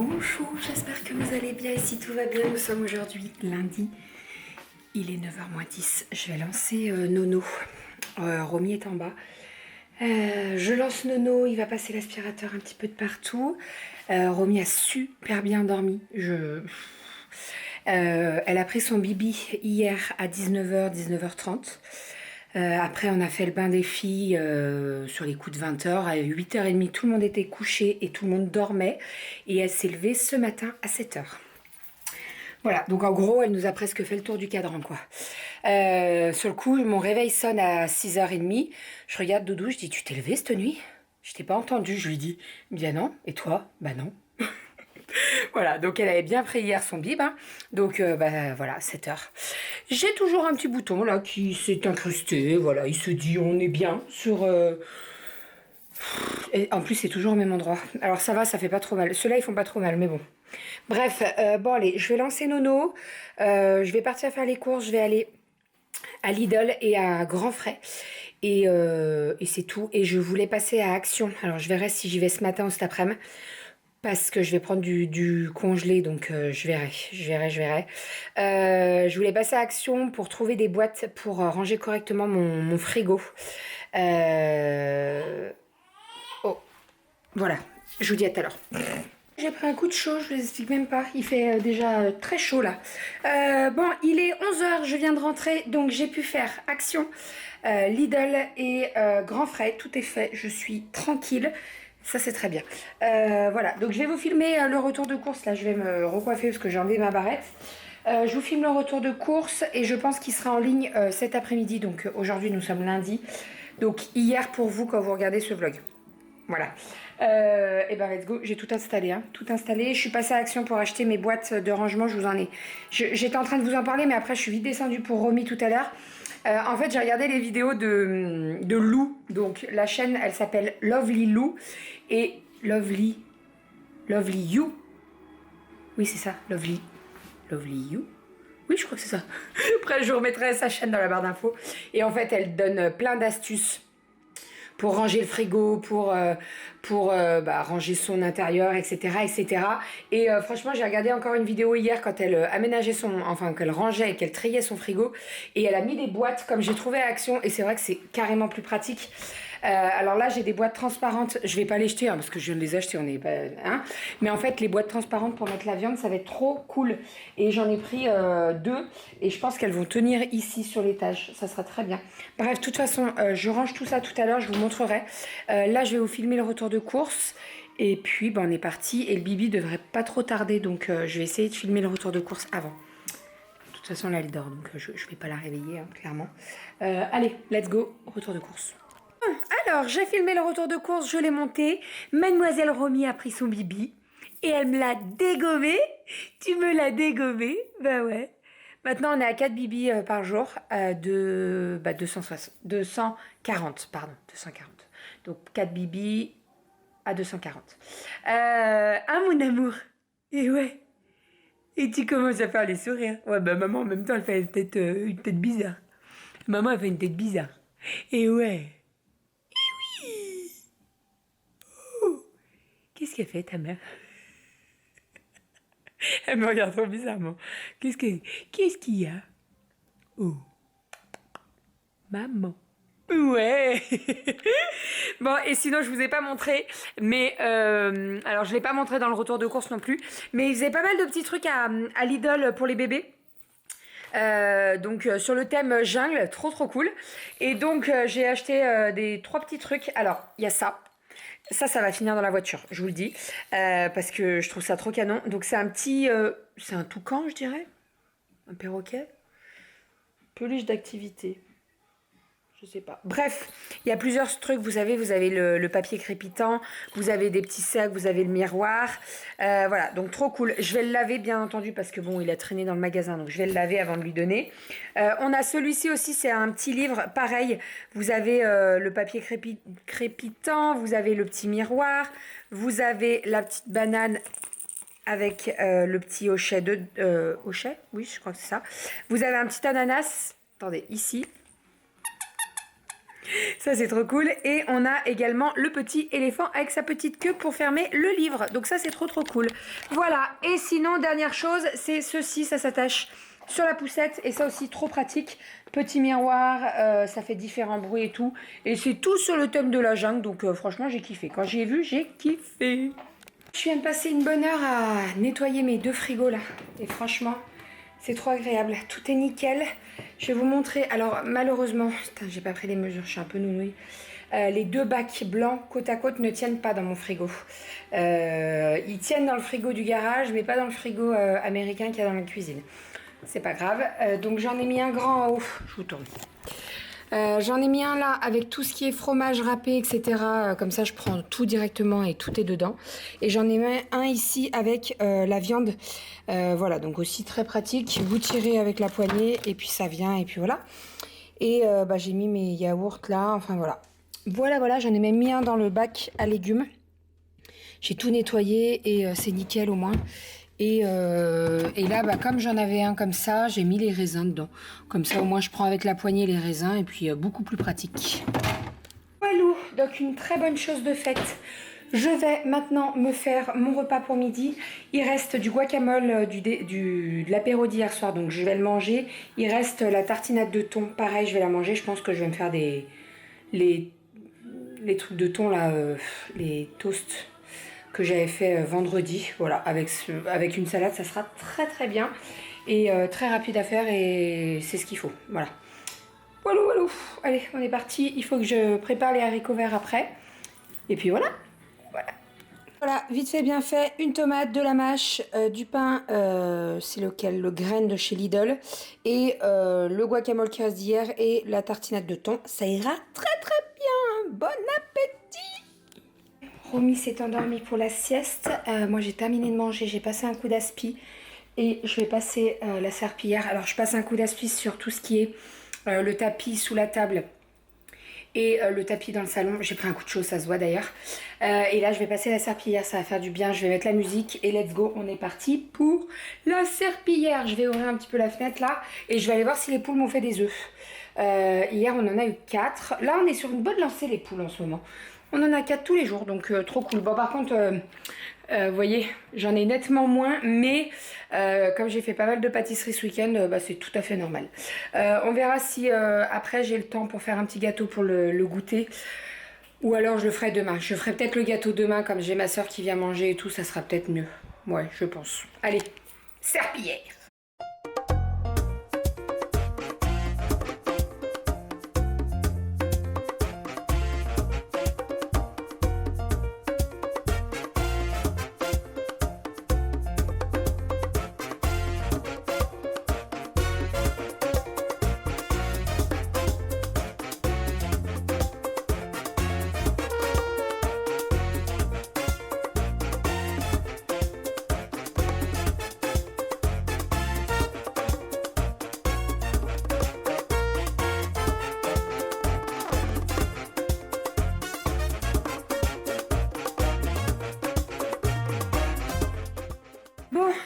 Bonjour, j'espère que vous allez bien. Ici tout va bien. Nous sommes aujourd'hui lundi. Il est 9h moins 10. Je vais lancer Nono. Romy est en bas. Je lance Nono. Il va passer l'aspirateur un petit peu de partout. Romy a super bien dormi. Elle a pris son bibi hier à 19h, 19h30. Après, on a fait le bain des filles sur les coups de 20h. À 8h30, tout le monde était couché et tout le monde dormait. Et elle s'est levée ce matin à 7h. Voilà, donc en gros, elle nous a presque fait le tour du cadran, quoi. Sur le coup, mon réveil sonne à 6h30. Je regarde Doudou, je dis, tu t'es levé cette nuit? Je t'ai pas entendu, je lui dis. Il me dit, ah non, et toi? Bah non. Voilà, donc elle avait bien pris hier son bib, hein. Donc bah voilà, 7h. J'ai toujours un petit bouton là qui s'est incrusté, voilà, il se dit on est bien sur... Et en plus c'est toujours au même endroit. Alors ça va, ça fait pas trop mal. Ceux-là ils font pas trop mal, mais bon. Bref, bon allez, je vais lancer Nono. Je vais partir faire les courses, je vais aller à Lidl et à Grand Frais. Et c'est tout. Et je voulais passer à Action. Alors je verrai si j'y vais ce matin ou cet après-midi. Parce que je vais prendre du congelé, donc je verrai. Je voulais passer à Action pour trouver des boîtes pour ranger correctement mon frigo. Oh, voilà. Je vous dis à tout à l'heure. J'ai pris un coup de chaud, je ne vous explique même pas. Il fait déjà très chaud là. Bon, il est 11h, je viens de rentrer, donc j'ai pu faire Action, Lidl et Grand Frais. Tout est fait, je suis tranquille. Ça c'est très bien. Voilà, donc je vais vous filmer le retour de course. Là, je vais me recoiffer parce que j'ai enlevé ma barrette. Je vous filme le retour de course et je pense qu'il sera en ligne cet après-midi. Donc aujourd'hui, nous sommes lundi. Donc hier pour vous quand vous regardez ce vlog. Voilà. Et ben let's go, j'ai tout installé, hein, tout installé. Je suis passée à Action pour acheter mes boîtes de rangement, je vous en ai. J'étais en train de vous en parler, mais après je suis vite descendue pour Romy tout à l'heure. En fait, j'ai regardé les vidéos de Lou. Donc la chaîne, elle s'appelle Lovely Lou et Lovely You. Oui, c'est ça, Lovely You. Oui, je crois que c'est ça. Après, je vous remettrai sa chaîne dans la barre d'infos. Et en fait, elle donne plein d'astuces pour ranger le frigo, pour ranger son intérieur, etc. etc. Et franchement, j'ai regardé encore une vidéo hier quand elle aménageait qu'elle rangeait et qu'elle triait son frigo. Et elle a mis des boîtes comme j'ai trouvé à Action. Et c'est vrai que c'est carrément plus pratique. Alors là, j'ai des boîtes transparentes. Je vais pas les jeter, hein, parce que je viens de les acheter. On est pas, hein. Mais en fait, les boîtes transparentes pour mettre la viande, ça va être trop cool. Et j'en ai pris 2. Et je pense qu'elles vont tenir ici sur l'étage. Ça sera très bien. Bref, de toute façon, je range tout ça tout à l'heure. Je vous montrerai. Là, je vais vous filmer le retour de course. Et puis, on est parti. Et le bibi devrait pas trop tarder. Donc, je vais essayer de filmer le retour de course avant. De toute façon, là, elle dort. Donc, je vais pas la réveiller, hein, clairement. Allez, let's go. Retour de course. Alors, j'ai filmé le retour de course, je l'ai monté. Mademoiselle Romy a pris son bibi et elle me l'a dégommé. Tu me l'as dégommé? Bah ouais. Maintenant, on est à 4 bibis par jour, 240, pardon, 240. Donc, 4 bibis à 240. Ah, mon amour. Et ouais. Et tu commences à faire les sourires. Ouais, bah maman, en même temps, elle fait une tête bizarre. Maman, elle fait une tête bizarre. Et ouais. Qu'est-ce qu'elle fait, ta mère? Elle me regarde trop bizarrement. Qu'est-ce qu'il y a? Oh, maman. Ouais. Bon, et sinon, je vous ai pas montré, mais alors je l'ai pas montré dans le retour de course non plus, mais ils faisaient pas mal de petits trucs à Lidl pour les bébés. Donc sur le thème jungle, trop cool. Et donc j'ai acheté des 3 petits trucs. Alors, il y a ça. Ça va finir dans la voiture, je vous le dis, parce que je trouve ça trop canon. Donc c'est un petit, c'est un toucan, je dirais, un perroquet, peluche d'activité, je sais pas. Bref, il y a plusieurs trucs, vous avez le papier crépitant, vous avez des petits sacs, vous avez le miroir, voilà, donc trop cool. Je vais le laver bien entendu parce que bon, il a traîné dans le magasin, donc je vais le laver avant de lui donner. On a celui-ci aussi, c'est un petit livre, pareil, vous avez le papier crépitant, vous avez le petit miroir, vous avez la petite banane avec le petit hochet hochet, oui, je crois que c'est ça. Vous avez un petit ananas, attendez, ici. Ça c'est trop cool. Et on a également le petit éléphant avec sa petite queue pour fermer le livre. Donc ça c'est trop cool. Voilà. Et sinon, dernière chose, c'est ceci, ça s'attache sur la poussette. Et ça aussi trop pratique. Petit miroir, ça fait différents bruits et tout. Et c'est tout sur le thème de la jungle. Donc franchement j'ai kiffé. Quand j'y ai vu, j'ai kiffé. Je viens de passer une bonne heure à nettoyer mes 2 frigos là. Et franchement, c'est trop agréable. Tout est nickel. Je vais vous montrer. Alors malheureusement, j'ai pas pris les mesures, je suis un peu nounouille. Les 2 bacs blancs côte à côte ne tiennent pas dans mon frigo. Ils tiennent dans le frigo du garage, mais pas dans le frigo américain qu'il y a dans la cuisine. C'est pas grave. Donc j'en ai mis un grand en haut. Je vous tourne. J'en ai mis un là avec tout ce qui est fromage râpé, etc. Comme ça, je prends tout directement et tout est dedans. Et j'en ai mis un ici avec la viande. Voilà, donc aussi très pratique. Vous tirez avec la poignée et puis ça vient et puis voilà. Et j'ai mis mes yaourts là, enfin voilà. Voilà, j'en ai même mis un dans le bac à légumes. J'ai tout nettoyé et c'est nickel au moins. Et là, comme j'en avais un comme ça, j'ai mis les raisins dedans. Comme ça, au moins, je prends avec la poignée les raisins et puis beaucoup plus pratique. Voilà, donc une très bonne chose de faite. Je vais maintenant me faire mon repas pour midi. Il reste du guacamole de l'apéro d'hier soir, donc je vais le manger. Il reste la tartinade de thon, pareil, je vais la manger. Je pense que je vais me faire les trucs de thon là, les toasts que j'avais fait vendredi. Voilà, avec une salade, ça sera très bien et très rapide à faire et c'est ce qu'il faut. Voilà. Voilà. Allez, on est parti. Il faut que je prépare les haricots verts après. Et puis voilà. Voilà, vite fait, bien fait. Une tomate, de la mâche, du pain, c'est lequel? Le grain de chez Lidl. Et le guacamole qui reste d'hier et la tartinade de thon. Ça ira très bien. Bon appétit! Romy s'est endormie pour la sieste. Moi, j'ai terminé de manger. J'ai passé un coup d'aspi. Et je vais passer la serpillière. Alors, je passe un coup d'aspi sur tout ce qui est le tapis sous la table. Et le tapis dans le salon, j'ai pris un coup de chaud, ça se voit d'ailleurs. Et là, je vais passer la serpillière, ça va faire du bien. Je vais mettre la musique et let's go, on est parti pour la serpillière. Je vais ouvrir un petit peu la fenêtre là et je vais aller voir si les poules m'ont fait des œufs. Hier, on en a eu 4. Là, on est sur une bonne lancée, les poules en ce moment. On en a 4 tous les jours, donc trop cool. Bon, par contre, vous voyez, j'en ai nettement moins, mais comme j'ai fait pas mal de pâtisserie ce week-end, c'est tout à fait normal. On verra si après j'ai le temps pour faire un petit gâteau pour le goûter, ou alors je le ferai demain. Je ferai peut-être le gâteau demain, comme j'ai ma soeur qui vient manger et tout, ça sera peut-être mieux. Ouais, je pense. Allez, serpillière!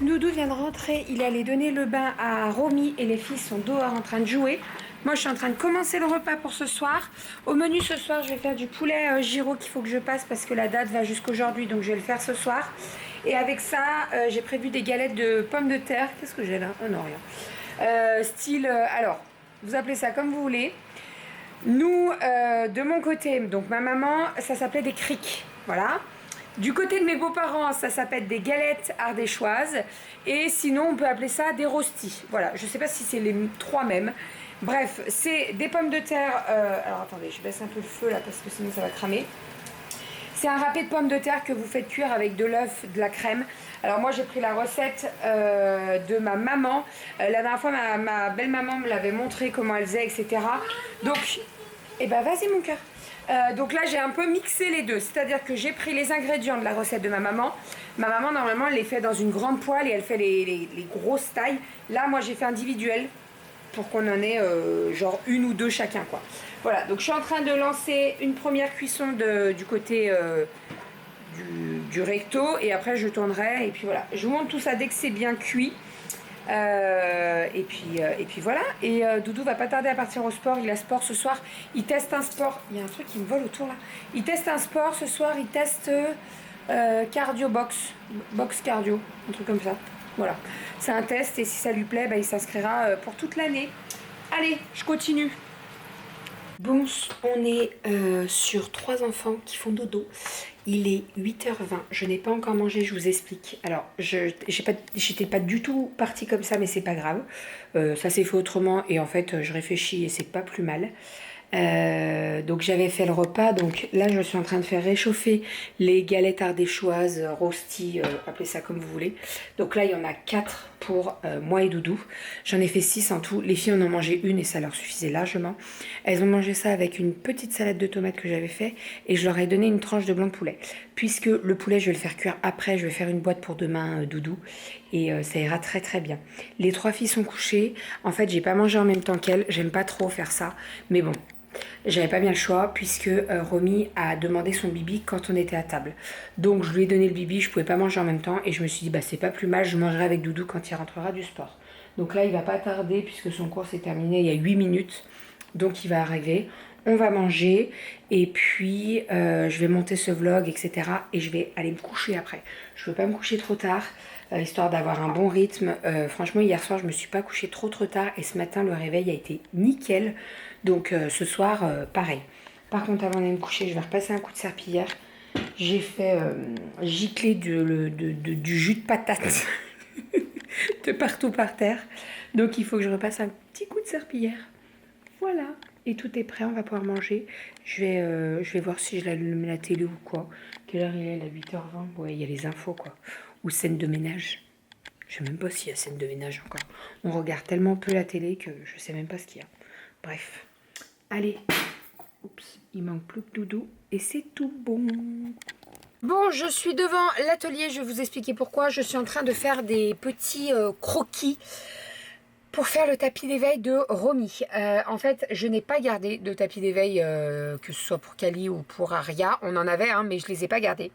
Doudou vient de rentrer, il est allé donner le bain à Romy et les filles sont dehors en train de jouer. Moi je suis en train de commencer le repas pour ce soir. Au menu ce soir je vais faire du poulet gyro qu'il faut que je passe parce que la date va jusqu'aujourd'hui, donc je vais le faire ce soir. Et avec ça j'ai prévu des galettes de pommes de terre. Qu'est-ce que j'ai là? Oh non, rien. Alors vous appelez ça comme vous voulez. Nous de mon côté, donc ma maman, ça s'appelait des criques, voilà. Du côté de mes beaux-parents, ça s'appelle des galettes ardéchoises. Et sinon, on peut appeler ça des rostis. Voilà, je ne sais pas si c'est les 3 mêmes. Bref, c'est des pommes de terre. Alors attendez, je baisse un peu le feu là parce que sinon ça va cramer. C'est un râpé de pommes de terre que vous faites cuire avec de l'œuf, de la crème. Alors moi j'ai pris la recette de ma maman. La dernière fois ma belle-maman me l'avait montré comment elle faisait, etc. Donc, vas-y mon cœur. Donc là j'ai un peu mixé les deux, c'est-à-dire que j'ai pris les ingrédients de la recette de ma maman. Ma maman normalement elle les fait dans une grande poêle et elle fait les grosses tailles. Là moi j'ai fait individuel pour qu'on en ait genre 1 ou 2 chacun quoi. Voilà, donc je suis en train de lancer une première cuisson du côté du recto et après je tournerai et puis voilà. Je vous montre tout ça dès que c'est bien cuit. Et puis voilà. Et Doudou va pas tarder à partir au sport. Il a sport ce soir. Il teste un sport. Il y a un truc qui me vole autour là. Il teste un sport ce soir. Il teste cardio box. Box cardio. Un truc comme ça. Voilà. C'est un test et si ça lui plaît, bah, il s'inscrira pour toute l'année. Allez, je continue. Bon, on est sur 3 enfants qui font dodo. Il est 8h20. Je n'ai pas encore mangé, je vous explique. Alors, j'étais pas du tout partie comme ça, mais c'est pas grave. Ça s'est fait autrement et en fait, je réfléchis et c'est pas plus mal. Donc j'avais fait le repas, donc là je suis en train de faire réchauffer les galettes ardéchoises, rosti, appelez ça comme vous voulez. Donc là il y en a 4 pour moi et Doudou. J'en ai fait 6 en tout. Les filles en ont mangé une et ça leur suffisait largement. Elles ont mangé ça avec une petite salade de tomates que j'avais fait et je leur ai donné une tranche de blanc de poulet. Puisque le poulet je vais le faire cuire après, je vais faire une boîte pour demain Doudou et ça ira très très bien. Les 3 filles sont couchées. En fait j'ai pas mangé en même temps qu'elles, j'aime pas trop faire ça, mais bon. J'avais pas bien le choix puisque Romy a demandé son bibi quand on était à table. Donc je lui ai donné le bibi, je pouvais pas manger en même temps et je me suis dit bah c'est pas plus mal, je mangerai avec Doudou quand il rentrera du sport. Donc là il va pas tarder puisque son cours s'est terminé il y a 8 minutes. Donc il va arriver, on va manger et puis je vais monter ce vlog etc. Et je vais aller me coucher après. Je veux pas me coucher trop tard. Histoire d'avoir un bon rythme. Franchement hier soir je me suis pas couchée trop tard et ce matin le réveil a été nickel. Donc ce soir pareil. Par contre avant d'aller me coucher je vais repasser un coup de serpillière. J'ai fait gicler du jus de patate de partout par terre. Donc il faut que je repasse un petit coup de serpillière. Voilà. Et tout est prêt, on va pouvoir manger. Je vais voir si je l'allume la télé ou quoi. Quelle heure il est? Il est 8h20. Ouais, il y a les infos quoi. Ou scène de ménage. Je sais même pas s'il y a scène de ménage encore. On regarde tellement peu la télé que je sais même pas ce qu'il y a. Bref. Allez. Oups, il manque plus que Doudou. Et c'est tout bon. Bon, je suis devant l'atelier. Je vais vous expliquer pourquoi. Je suis en train de faire des petits croquis pour faire le tapis d'éveil de Romy. En fait, je n'ai pas gardé de tapis d'éveil, que ce soit pour Kali ou pour Aria. On en avait, hein, mais je les ai pas gardés.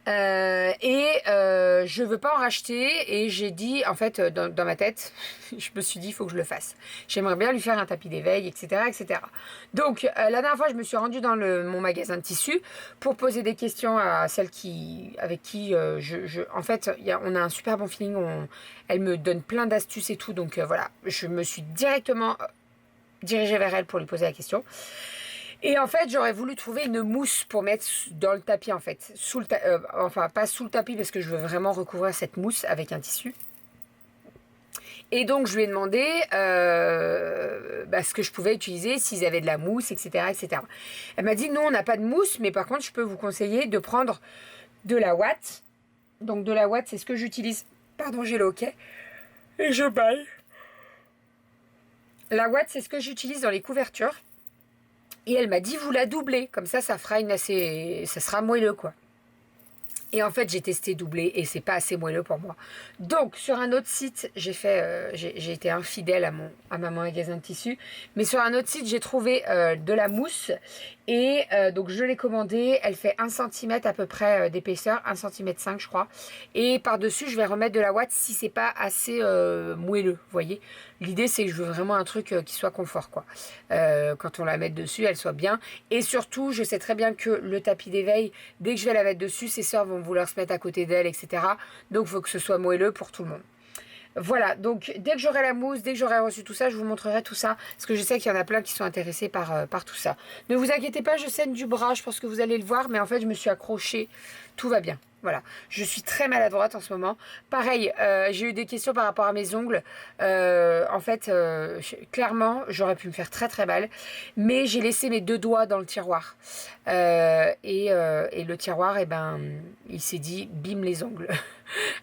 Je veux pas en racheter et j'ai dit en fait dans ma tête je me suis dit il faut que je le fasse, j'aimerais bien lui faire un tapis d'éveil etc. Donc la dernière fois je me suis rendue dans mon magasin de tissus pour poser des questions à celle avec qui en fait on a un super bon feeling, elle me donne plein d'astuces et tout, donc voilà, je me suis directement dirigée vers elle pour lui poser la question. Et en fait, j'aurais voulu trouver une mousse pour mettre dans le tapis, en fait. Enfin, pas sous le tapis, parce que je veux vraiment recouvrir cette mousse avec un tissu. Et donc, je lui ai demandé ce que je pouvais utiliser, s'ils avaient de la mousse, etc. Elle m'a dit, non, on n'a pas de mousse, mais par contre, je peux vous conseiller de prendre de la ouate. Donc, de la ouate, c'est ce que j'utilise. Pardon, j'ai le hoquet. Et je baille. La ouate, c'est ce que j'utilise dans les couvertures. Et elle m'a dit, vous la doublez, comme ça fera ça sera moelleux, quoi. Et en fait, j'ai testé doublé et c'est pas assez moelleux pour moi. Donc, sur un autre site, j'ai été infidèle à mon magasin de tissus. Mais sur un autre site, j'ai trouvé de la mousse. Et donc, je l'ai commandée. Elle fait 1 cm à peu près d'épaisseur, 1,5 cm je crois. Et par-dessus, je vais remettre de la ouate si c'est pas assez moelleux, vous voyez. L'idée, c'est que je veux vraiment un truc qui soit confort, quoi. Quand on la met dessus, elle soit bien. Et surtout, je sais très bien que le tapis d'éveil, dès que je vais la mettre dessus, ses sœurs vont vouloir se mettre à côté d'elle, etc. Donc, il faut que ce soit moelleux pour tout le monde. Voilà, donc dès que j'aurai la mousse, dès que j'aurai reçu tout ça, je vous montrerai tout ça. Parce que je sais qu'il y en a plein qui sont intéressés par tout ça. Ne vous inquiétez pas, je saigne du bras, je pense que vous allez le voir. Mais en fait, je me suis accrochée, tout va bien. Voilà, je suis très maladroite en ce moment. Pareil, j'ai eu des questions par rapport à mes ongles. Clairement, j'aurais pu me faire très très mal. Mais j'ai laissé mes 2 doigts dans le tiroir. Et le tiroir, il s'est dit, bim les ongles.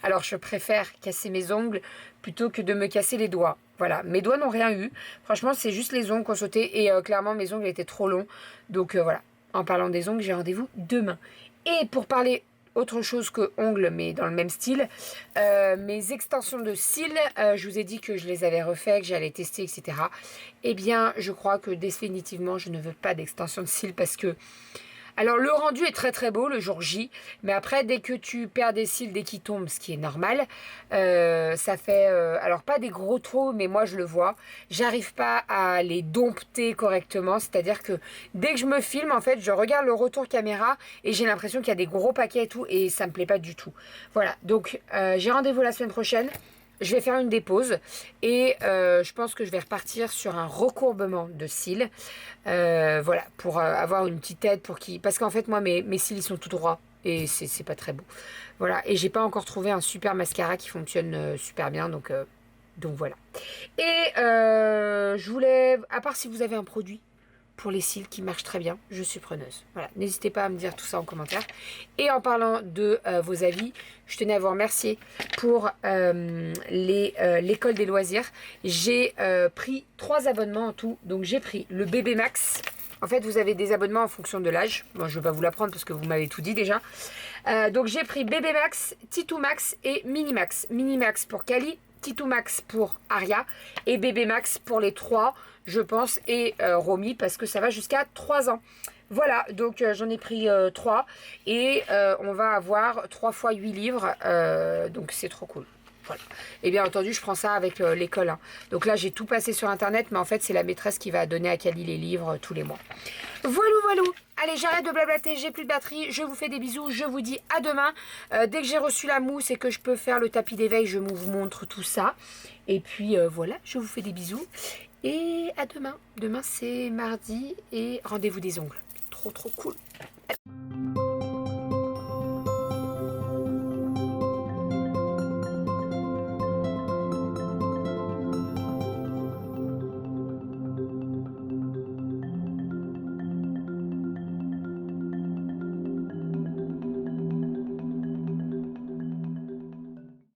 Alors je préfère casser mes ongles plutôt que de me casser les doigts. Voilà, mes doigts n'ont rien eu. Franchement, c'est juste les ongles qui ont sauté. Et clairement, mes ongles étaient trop longs. Donc voilà, en parlant des ongles, j'ai rendez-vous demain. Et pour parler autre chose que ongles, mais dans le même style, mes extensions de cils, je vous ai dit que je les avais refait, que j'allais tester, etc. Eh bien, je crois que définitivement, je ne veux pas d'extension de cils parce que Alors le rendu est très très beau le jour J, mais après dès que tu perds des cils, dès qu'ils tombent, ce qui est normal, ça fait, alors pas des gros trous, mais moi je le vois, j'arrive pas à les dompter correctement, c'est-à-dire que dès que je me filme, en fait, je regarde le retour caméra et j'ai l'impression qu'il y a des gros paquets et tout, et ça me plaît pas du tout. Voilà, donc j'ai rendez-vous la semaine prochaine. Je vais faire une dépose et je pense que je vais repartir sur un recourbement de cils. Voilà, pour avoir une petite aide pour qui... Parce qu'en fait, moi, mes cils, ils sont tout droits et c'est pas très beau. Voilà, et j'ai pas encore trouvé un super mascara qui fonctionne super bien, donc voilà. Et je voulais, à part si vous avez un produit pour les cils qui marche très bien, je suis preneuse. Voilà, n'hésitez pas à me dire tout ça en commentaire. Et en parlant de vos avis, je tenais à vous remercier pour l'école des loisirs. J'ai pris 3 abonnements en tout. Donc j'ai pris le Bébé Max. En fait, vous avez des abonnements en fonction de l'âge. Moi, je ne vais pas vous l'apprendre parce que vous m'avez tout dit déjà. Donc j'ai pris Bébé Max, Titou Max et Mini Max. Mini Max pour Kali, Titou Max pour Aria et Bébé Max pour les 3, je pense, et Romy parce que ça va jusqu'à 3 ans. Voilà, donc j'en ai pris 3 et on va avoir 3 fois 8 livres, donc c'est trop cool. Voilà. Et bien entendu, je prends ça avec l'école. Hein. Donc là, j'ai tout passé sur Internet, mais en fait, c'est la maîtresse qui va donner à Kali les livres tous les mois. Voilou, voilou. Allez, j'arrête de blablater, j'ai plus de batterie. Je vous fais des bisous, je vous dis à demain. Dès que j'ai reçu la mousse et que je peux faire le tapis d'éveil, je vous montre tout ça. Et puis voilà, je vous fais des bisous. Et à demain. Demain, c'est mardi et rendez-vous des ongles. Trop, trop cool.